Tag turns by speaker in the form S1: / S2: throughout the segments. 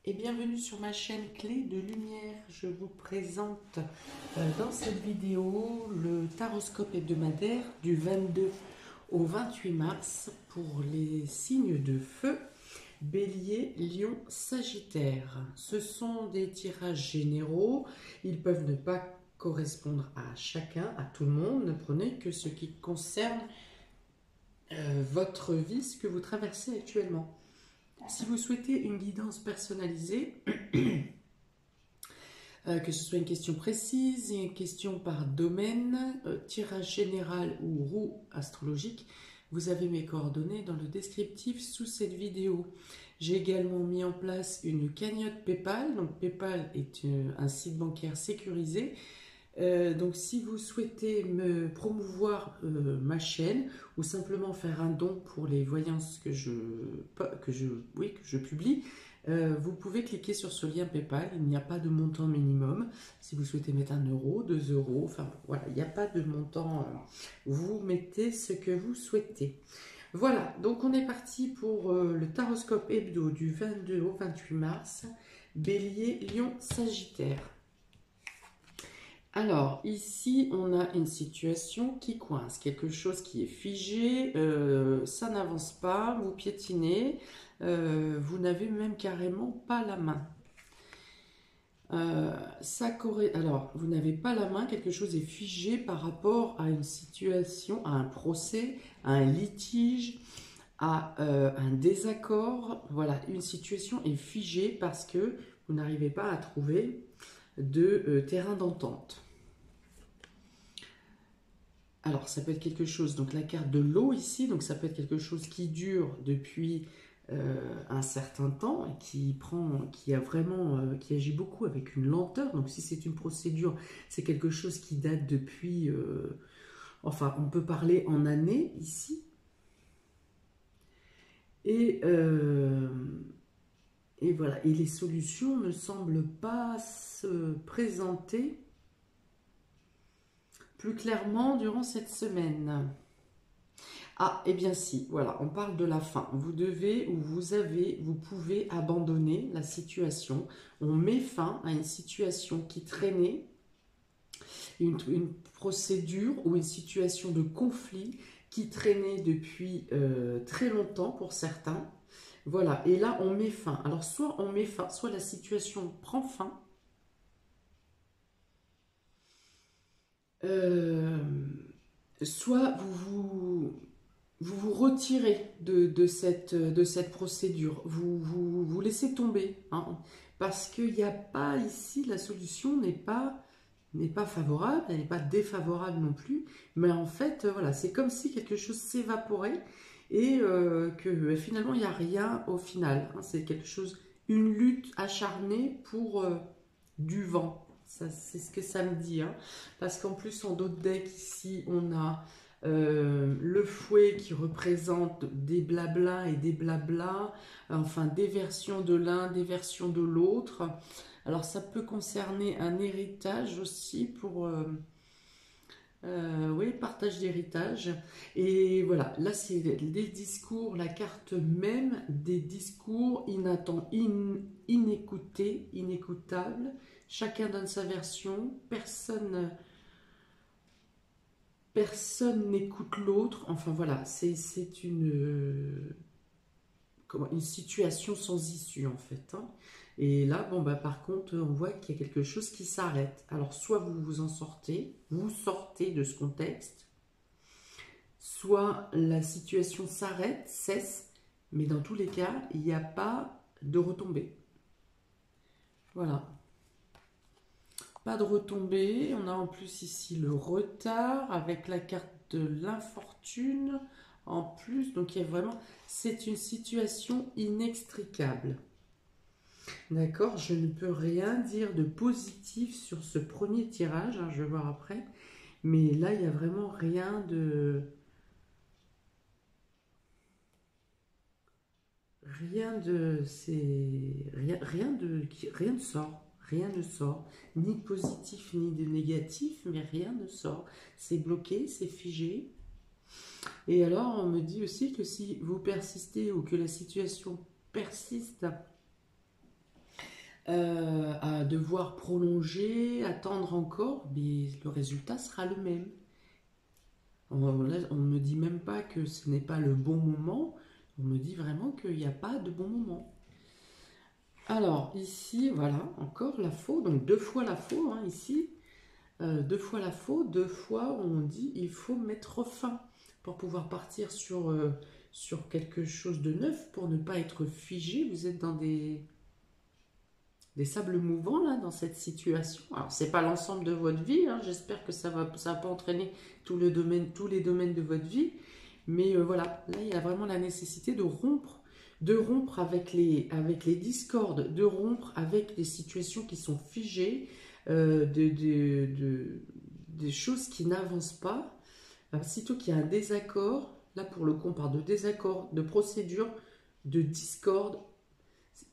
S1: Et bienvenue sur ma chaîne Clé de Lumière. Je vous présente dans cette vidéo le taroscope hebdomadaire du 22 au 28 mars pour les signes de feu, Bélier, Lion, Sagittaire. Ce sont des tirages généraux, ils peuvent ne pas correspondre à chacun, à tout le monde. Ne prenez que ce qui concerne votre vie, ce que vous traversez actuellement. Si vous souhaitez une guidance personnalisée, que ce soit une question précise, une question par domaine, tirage général ou roue astrologique, vous avez mes coordonnées dans le descriptif sous cette vidéo. J'ai également mis en place une cagnotte PayPal. Donc PayPal est un site bancaire sécurisé. Donc si vous souhaitez me promouvoir ma chaîne ou simplement faire un don pour les voyances que je publie, vous pouvez cliquer sur ce lien PayPal. Il n'y a pas de montant minimum. Si vous souhaitez mettre 1 euro, 2 euros, enfin voilà, il n'y a pas de montant. Vous mettez ce que vous souhaitez. Voilà, donc on est parti pour le taroscope hebdo du 22 au 28 mars. Bélier, Lion, Sagittaire. Alors, ici, on a une situation qui coince, quelque chose qui est figé, ça n'avance pas, vous piétinez, vous n'avez même carrément pas la main. Alors, vous n'avez pas la main, quelque chose est figé par rapport à une situation, à un procès, à un litige, à un désaccord. Voilà, une situation est figée parce que vous n'arrivez pas à trouver de terrain d'entente. Alors, ça peut être quelque chose, donc la carte de l'eau ici, donc ça peut être quelque chose qui dure depuis un certain temps et qui agit beaucoup avec une lenteur. Donc, si c'est une procédure, c'est quelque chose qui date depuis, enfin, on peut parler en années ici. Et voilà, et les solutions ne semblent pas se présenter plus clairement durant cette semaine. Ah, et bien si, voilà, on parle de la fin. Vous devez ou vous pouvez abandonner la situation. On met fin à une situation qui traînait, une procédure ou une situation de conflit qui traînait depuis très longtemps pour certains. Voilà, et là on met fin. Alors soit on met fin, soit la situation prend fin. Soit vous retirez de cette procédure, vous laissez tomber, hein, parce qu'il n'y a pas ici, la solution n'est pas favorable, elle n'est pas défavorable non plus, mais en fait, voilà, c'est comme si quelque chose s'évaporait et que finalement, il n'y a rien au final, hein, c'est quelque chose, une lutte acharnée pour du vent. C'est ce que ça me dit, hein. Parce qu'en plus, en d'autres decks, ici, on a le fouet qui représente des blablas et des blablas, enfin des versions de l'un, des versions de l'autre. Alors ça peut concerner un héritage aussi pour... oui, partage d'héritage. Et voilà, là c'est des discours, la carte même des discours inécoutés, inécoutables. Chacun donne sa version, personne n'écoute l'autre. Enfin voilà, c'est une situation sans issue en fait, hein. Et là, bon bah par contre, on voit qu'il y a quelque chose qui s'arrête. Alors soit vous vous en sortez, vous sortez de ce contexte, soit la situation s'arrête, cesse, mais dans tous les cas, il n'y a pas de retombée. Voilà. Pas de retombée. On a en plus ici le retard avec la carte de l'infortune en plus. Donc il y a vraiment, c'est une situation inextricable. D'accord, je ne peux rien dire de positif sur ce premier tirage, hein, je vais voir après. Mais là, il n'y a vraiment rien de... Rien ne sort. Rien ne sort. Ni de positif, ni de négatif, mais rien ne sort. C'est bloqué, c'est figé. Et alors, on me dit aussi que si vous persistez ou que la situation persiste, à devoir prolonger, attendre encore, mais le résultat sera le même. On ne me dit même pas que ce n'est pas le bon moment, on me dit vraiment qu'il n'y a pas de bon moment. Alors ici, voilà, encore la faux, donc 2 fois la faux, hein, ici. 2 fois la faux, 2 fois on dit il faut mettre fin pour pouvoir partir sur quelque chose de neuf, pour ne pas être figé. Vous êtes dans des sables mouvants là, dans cette situation. Alors c'est pas l'ensemble de votre vie, hein, j'espère que ça va pas entraîner tous les domaines de votre vie, mais voilà, là il y a vraiment la nécessité de rompre avec les discordes, de rompre avec les situations qui sont figées, des choses qui n'avancent pas. Sitôt qu'il y a un désaccord, là pour le coup on parle de désaccord, de procédure, de discorde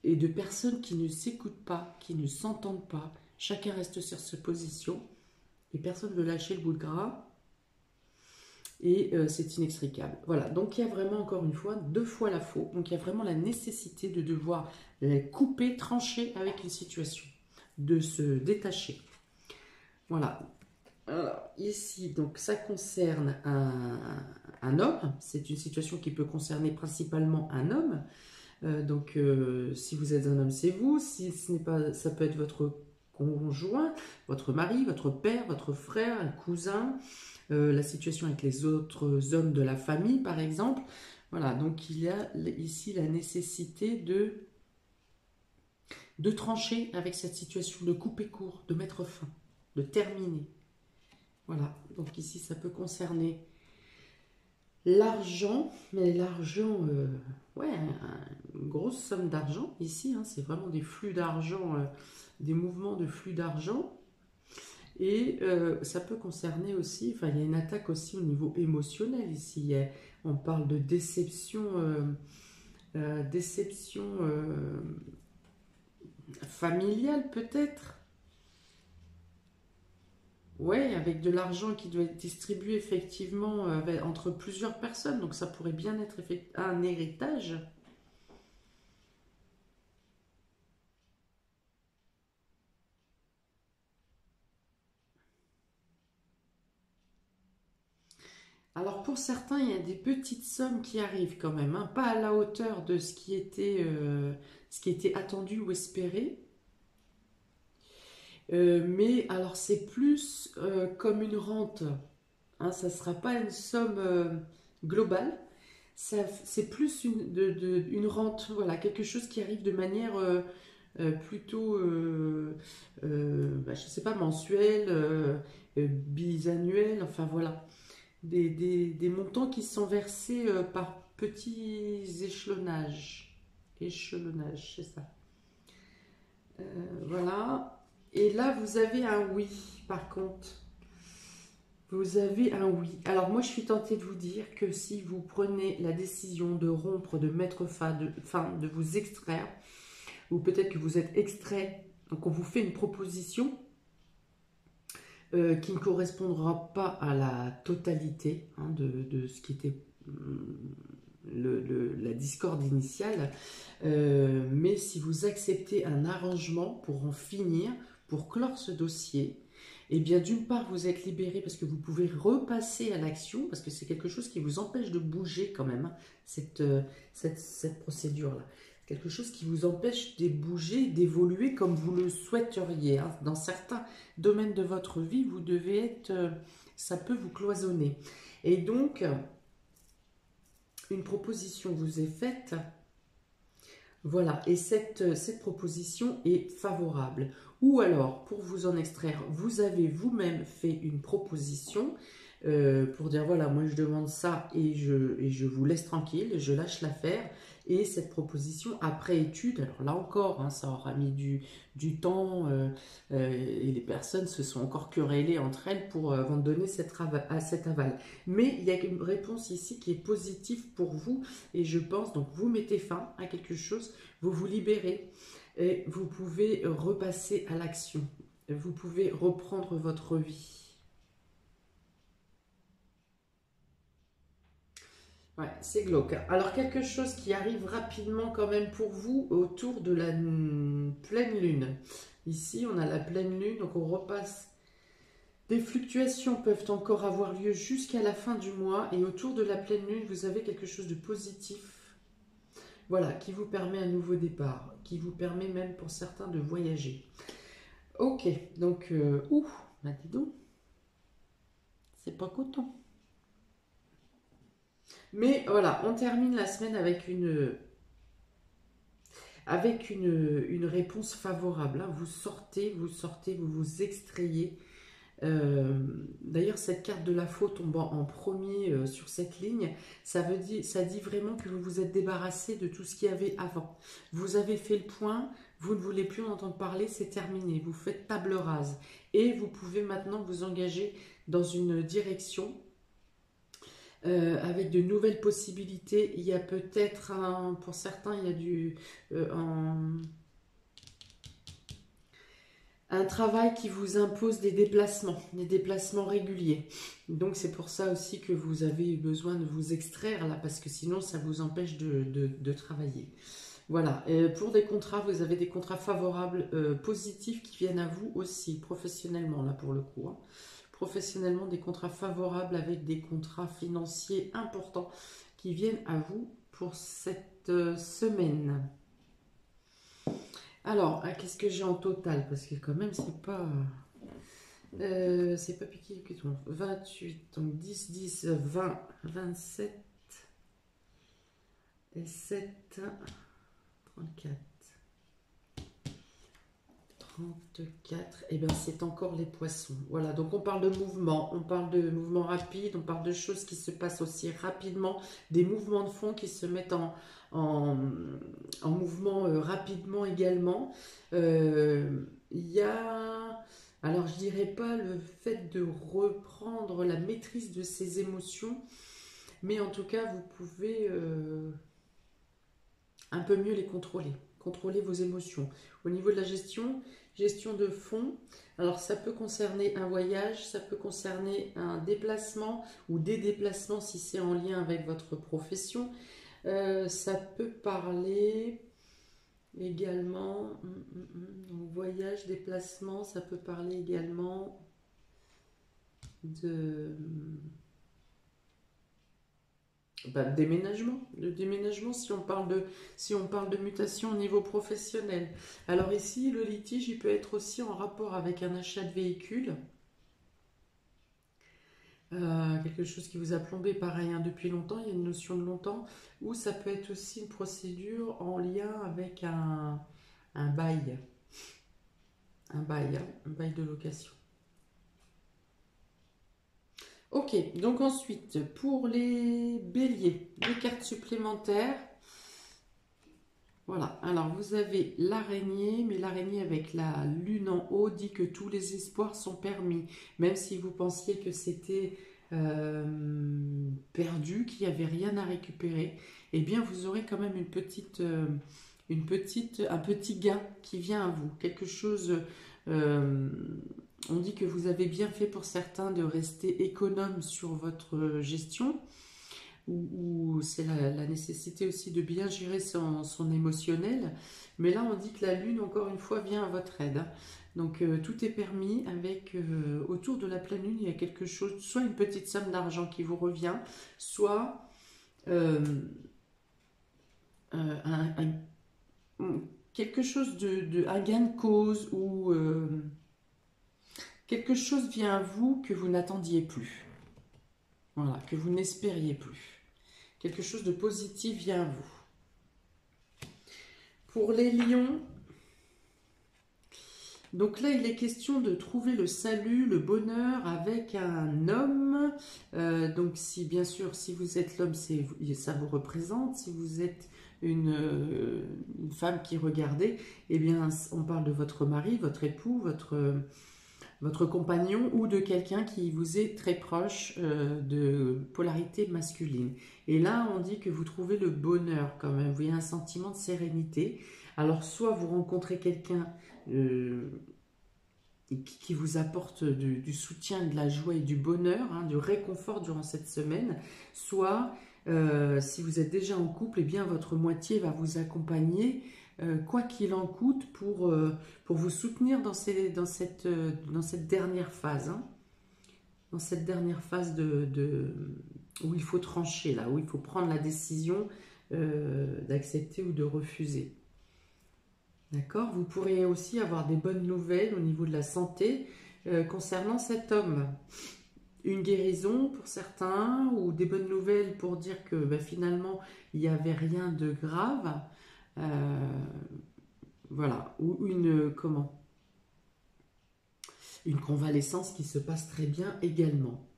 S1: et de personnes qui ne s'écoutent pas, qui ne s'entendent pas. Chacun reste sur sa position et personne ne veut lâcher le bout de gras. Et c'est inextricable. Voilà, donc il y a vraiment, encore une fois, 2 fois la faux. Donc il y a vraiment la nécessité de devoir couper, trancher avec une situation, de se détacher. Voilà. Alors, ici, donc ça concerne un homme. C'est une situation qui peut concerner principalement un homme. Si vous êtes un homme, c'est vous. Si ce n'est pas, ça peut être votre conjoint, votre mari, votre père, votre frère, un cousin, la situation avec les autres hommes de la famille, par exemple. Voilà, donc il y a ici la nécessité de trancher avec cette situation, de couper court, de mettre fin, de terminer. Voilà, donc ici ça peut concerner l'argent, mais l'argent, ouais, une grosse somme d'argent ici, hein, c'est vraiment des flux d'argent, des mouvements de flux d'argent. Et ça peut concerner aussi, enfin il y a une attaque aussi au niveau émotionnel ici, on parle de déception, familiale peut-être. Ouais, avec de l'argent qui doit être distribué effectivement entre plusieurs personnes, donc ça pourrait bien être un héritage. Alors pour certains, il y a des petites sommes qui arrivent quand même, hein, pas à la hauteur de ce qui était attendu ou espéré. Mais alors c'est plus comme une rente, hein, ça ne sera pas une somme globale, c'est plus une rente, voilà, quelque chose qui arrive de manière plutôt, je ne sais pas, mensuelle, bisannuelle, enfin voilà, des montants qui sont versés par petits échelonnages, c'est ça. Voilà. Et là, vous avez un oui, par contre. Vous avez un oui. Alors moi, je suis tentée de vous dire que si vous prenez la décision de rompre, de mettre fin, de vous extraire, ou peut-être que vous êtes extrait, donc on vous fait une proposition qui ne correspondra pas à la totalité, hein, de ce qui était la discorde initiale, mais si vous acceptez un arrangement pour en finir, pour clore ce dossier, et bien d'une part vous êtes libéré parce que vous pouvez repasser à l'action, parce que c'est quelque chose qui vous empêche de bouger quand même, hein, cette procédure-là. Quelque chose qui vous empêche de bouger, d'évoluer comme vous le souhaiteriez, hein. Dans certains domaines de votre vie, vous devez être, ça peut vous cloisonner. Et donc, une proposition vous est faite, voilà, et cette proposition est favorable. Ou alors, pour vous en extraire, vous avez vous-même fait une proposition pour dire, voilà, moi je demande ça et je vous laisse tranquille, je lâche l'affaire. Et cette proposition, après étude, alors là encore, hein, ça aura mis du temps et les personnes se sont encore querellées entre elles avant de donner cet aval. Mais il y a une réponse ici qui est positive pour vous et je pense, donc vous mettez fin à quelque chose, vous vous libérez et vous pouvez repasser à l'action, vous pouvez reprendre votre vie. Ouais, c'est glauque, hein. Alors, quelque chose qui arrive rapidement quand même pour vous autour de la pleine lune. Ici, on a la pleine lune, donc on repasse. Des fluctuations peuvent encore avoir lieu jusqu'à la fin du mois et autour de la pleine lune, vous avez quelque chose de positif, voilà, qui vous permet un nouveau départ, qui vous permet même pour certains de voyager. Ok, donc, bah dis donc, c'est pas coton. Mais voilà, on termine la semaine avec une réponse favorable, hein. Vous sortez, vous vous extrayez. D'ailleurs, cette carte de la faute tombant en premier sur cette ligne, ça dit vraiment que vous vous êtes débarrassé de tout ce qu'il y avait avant. Vous avez fait le point, vous ne voulez plus en entendre parler, c'est terminé. Vous faites table rase et vous pouvez maintenant vous engager dans une direction avec de nouvelles possibilités. Il y a peut-être, pour certains, il y a un travail qui vous impose des déplacements réguliers. Donc c'est pour ça aussi que vous avez besoin de vous extraire là, parce que sinon ça vous empêche de travailler. Voilà, pour des contrats, vous avez des contrats favorables, positifs qui viennent à vous aussi, professionnellement là pour le coup, hein. Professionnellement, des contrats favorables avec des contrats financiers importants qui viennent à vous pour cette semaine. Alors, qu'est-ce que j'ai en total? Parce que quand même, c'est pas piqué que tout. 28, donc 10, 10, 20, 27 et 7, 34. 34, et bien c'est encore les poissons. Voilà, donc on parle de mouvement, on parle de mouvement rapide, on parle de choses qui se passent aussi rapidement, des mouvements de fond qui se mettent en, en mouvement rapidement également. Il y a, alors je dirais pas le fait de reprendre la maîtrise de ses émotions, mais en tout cas vous pouvez un peu mieux les contrôler. Contrôler vos émotions. Au niveau de la gestion de fonds, alors ça peut concerner un voyage, ça peut concerner un déplacement ou des déplacements si c'est en lien avec votre profession. Ça peut parler également, voyage, déplacement, ça peut parler également de... de déménagement si on parle de mutation au niveau professionnel. Alors ici, le litige, il peut être aussi en rapport avec un achat de véhicule, quelque chose qui vous a plombé pareil, hein, depuis longtemps, il y a une notion de longtemps, ou ça peut être aussi une procédure en lien avec un bail, un bail de location. Ok, donc ensuite, pour les béliers, des cartes supplémentaires. Voilà, alors vous avez l'araignée, mais l'araignée avec la lune en haut dit que tous les espoirs sont permis. Même si vous pensiez que c'était perdu, qu'il n'y avait rien à récupérer, eh bien vous aurez quand même un petit gain qui vient à vous. Quelque chose, on dit que vous avez bien fait pour certains de rester économe sur votre gestion, où c'est la nécessité aussi de bien gérer son émotionnel. Mais là, on dit que la lune, encore une fois, vient à votre aide, hein. Donc, tout est permis avec, autour de la pleine lune, il y a quelque chose, soit une petite somme d'argent qui vous revient, soit euh, quelque chose un gain de cause ou quelque chose vient à vous que vous n'attendiez plus. Voilà, que vous n'espériez plus. Quelque chose de positif vient à vous. Pour les lions, donc là, il est question de trouver le salut, le bonheur avec un homme. Donc, si bien sûr, si vous êtes l'homme, ça vous représente. Si vous êtes une femme qui regardez, eh bien, on parle de votre mari, votre époux, votre compagnon ou de quelqu'un qui vous est très proche, de polarité masculine. Et là, on dit que vous trouvez le bonheur quand même. Vous voyez un sentiment de sérénité. Alors, soit vous rencontrez quelqu'un qui vous apporte du soutien, de la joie et du bonheur, hein, du réconfort durant cette semaine, soit Si vous êtes déjà en couple, eh bien votre moitié va vous accompagner, quoi qu'il en coûte, pour vous soutenir dans cette dernière phase. Hein. Dans cette dernière phase où il faut trancher, là, où il faut prendre la décision d'accepter ou de refuser. D'accord? Vous pourrez aussi avoir des bonnes nouvelles au niveau de la santé concernant cet homme. Une guérison pour certains, ou des bonnes nouvelles pour dire que ben, finalement il n'y avait rien de grave. Voilà. Ou une convalescence qui se passe très bien également.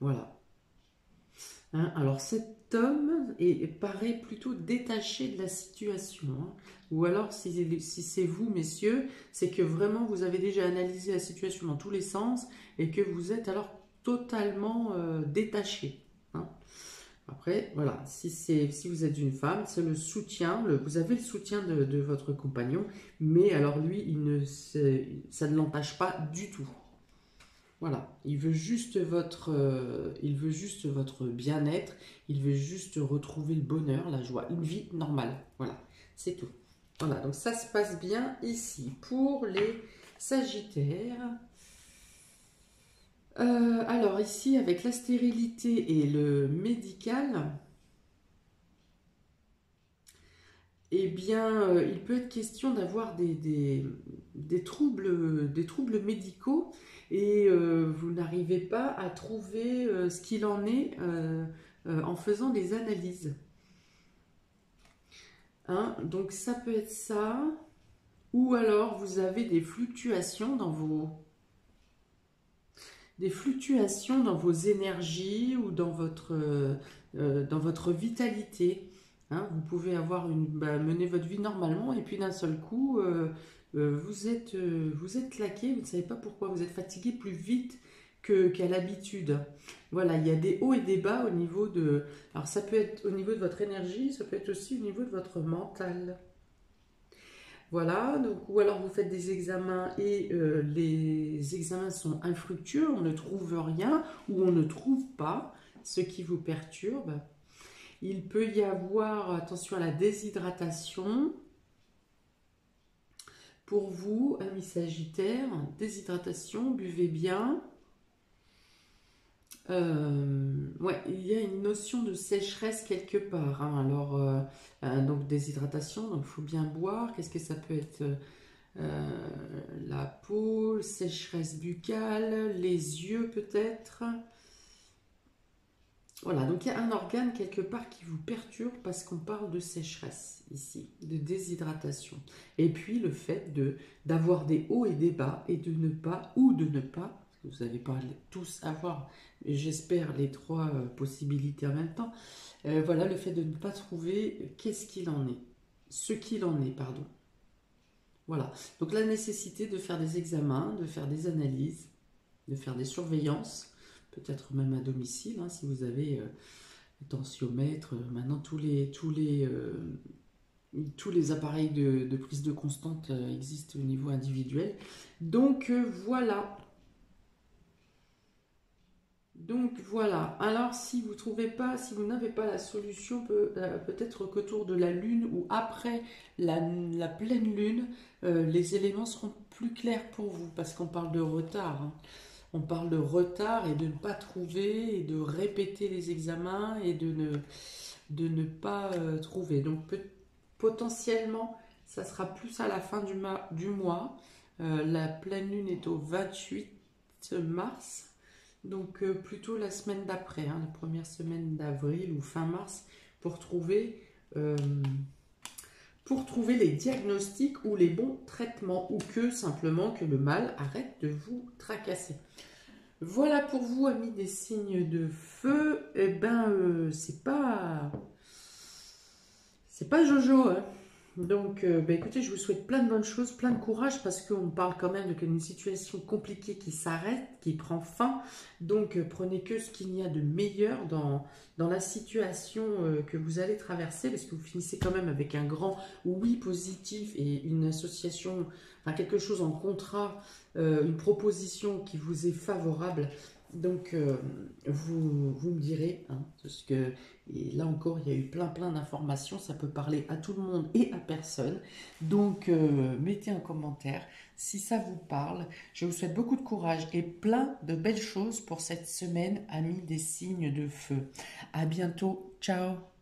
S1: Voilà. Hein, alors cet homme paraît plutôt détaché de la situation. Hein. Ou alors si c'est vous, messieurs, c'est que vraiment vous avez déjà analysé la situation dans tous les sens et que vous êtes alors totalement détaché. Hein. Après, voilà, si vous êtes une femme, c'est le soutien, vous avez le soutien de votre compagnon, mais alors lui, ça ne l'empêche pas du tout. Voilà, il veut juste votre bien-être, il veut juste retrouver le bonheur, la joie, une vie normale. Voilà, c'est tout. Voilà, donc ça se passe bien ici. Pour les Sagittaires, alors ici, avec la stérilité et le médical, eh bien, il peut être question d'avoir des troubles médicaux et vous n'arrivez pas à trouver ce qu'il en est en faisant des analyses. Hein, donc ça peut être ça, ou alors vous avez des fluctuations dans vos énergies ou dans votre vitalité. Hein, vous pouvez mener votre vie normalement et puis d'un seul coup, vous êtes claqué, vous ne savez pas pourquoi, vous êtes fatigué plus vite qu'à l'habitude. Voilà, il y a des hauts et des bas au niveau de... Alors ça peut être au niveau de votre énergie, ça peut être aussi au niveau de votre mental. Voilà, donc, ou alors vous faites des examens et les examens sont infructueux, on ne trouve rien ou on ne trouve pas ce qui vous perturbe. Il peut y avoir, attention à la déshydratation. Pour vous, amis Sagittaires, déshydratation, buvez bien. Ouais, il y a une notion de sécheresse quelque part. Hein. Alors, donc déshydratation, donc il faut bien boire. Qu'est-ce que ça peut être? La peau, sécheresse buccale, les yeux peut-être. Voilà, donc il y a un organe quelque part qui vous perturbe parce qu'on parle de sécheresse ici, de déshydratation. Et puis le fait d'avoir des hauts et des bas et de ne pas, parce que vous n'allez pas tous avoir, j'espère, les trois possibilités en même temps. Voilà, le fait de ne pas trouver qu'est-ce qu'il en est, ce qu'il en est, pardon. Voilà, donc la nécessité de faire des examens, de faire des analyses, de faire des surveillances, peut-être même à domicile, hein, si vous avez tensiomètre, maintenant tous les appareils de prise de constante existent au niveau individuel. Donc voilà. Donc voilà. Alors si vous n'avez pas la solution, peut-être qu'autour de la lune ou après la pleine lune, les éléments seront plus clairs pour vous, parce qu'on parle de retard. Hein. On parle de retard et de ne pas trouver, et de répéter les examens et de ne pas trouver. Donc potentiellement, ça sera plus à la fin du mois. La pleine lune est au 28 mars, donc plutôt la semaine d'après, hein, la première semaine d'avril ou fin mars, pour trouver les diagnostics ou les bons traitements, ou simplement que le mal arrête de vous tracasser. Voilà pour vous, amis des signes de feu. Eh ben, c'est pas Jojo. Hein. Donc, écoutez, je vous souhaite plein de bonnes choses, plein de courage, parce qu'on parle quand même d'une situation compliquée qui s'arrête, qui prend fin. Donc, prenez que ce qu'il y a de meilleur dans la situation que vous allez traverser, parce que vous finissez quand même avec un grand oui positif et une association, enfin quelque chose en contrat, une proposition qui vous est favorable. Donc, vous me direz, hein, parce que et là encore, il y a eu plein d'informations, ça peut parler à tout le monde et à personne. Donc, mettez un commentaire si ça vous parle. Je vous souhaite beaucoup de courage et plein de belles choses pour cette semaine, amis des signes de feu. À bientôt, ciao!